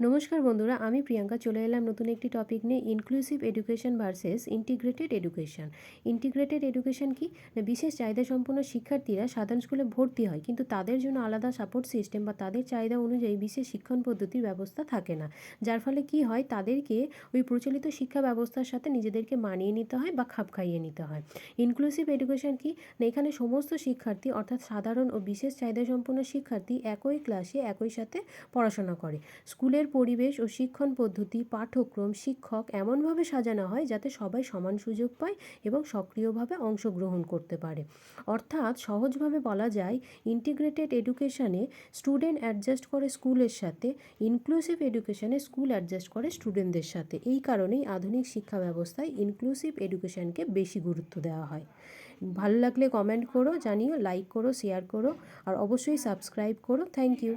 নমস্কার বন্ধুরা, আমি প্রিয়াঙ্কা চলে এলাম নতুন একটি টপিক নিয়ে, inclusive education versus integrated education. Integrated education কি না, বিশেষ চাহিদা সম্পন্ন শিক্ষার্থীরা সাধারণ স্কুলে ভর্তি হয়, কিন্তু তাদের জন্য আলাদা সাপোর্ট সিস্টেম বা তাদের চাহিদা অনুযায়ী বিশেষ শিক্ষণ পদ্ধতির ব্যবস্থা থাকে না। যার ফলে কি হয়, তাদেরকে ওই প্রচলিত শিক্ষা ব্যবস্থার সাথে নিজেদেরকে মানিয়ে নিতে হয় বা খাপ খাইয়ে নিতে হয়। ইনক্লুসিভ এডুকেশন কি না, এখানে সমস্ত শিক্ষার্থী অর্থাৎ সাধারণ ও বিশেষ চাহিদা সম্পন্ন শিক্ষার্থী একই ক্লাসে একই সাথে পড়াশোনা করে। স্কুলের পরিবেশ ও শিক্ষণ পদ্ধতি, পাঠ্যক্রম, শিক্ষক এমনভাবে সাজানো হয় যাতে সবাই সমান সুযোগ পায় এবং সক্রিয়ভাবে অংশগ্রহণ করতে পারে। অর্থাৎ সহজভাবে বলা যায়, ইন্টিগ্রেটেড এডুকেশনে স্টুডেন্ট অ্যাডজাস্ট করে স্কুলের সাথে, ইনক্লুসিভ এডুকেশনে স্কুল অ্যাডজাস্ট করে স্টুডেন্টদের সাথে। এই কারণেই আধুনিক শিক্ষা ব্যবস্থায় ইনক্লুসিভ এডুকেশনকে বেশি গুরুত্ব দেওয়া হয়। ভালো লাগলে কমেন্ট করো, জানিও, লাইক করো, শেয়ার করো আর অবশ্যই সাবস্ক্রাইব করো। Thank you.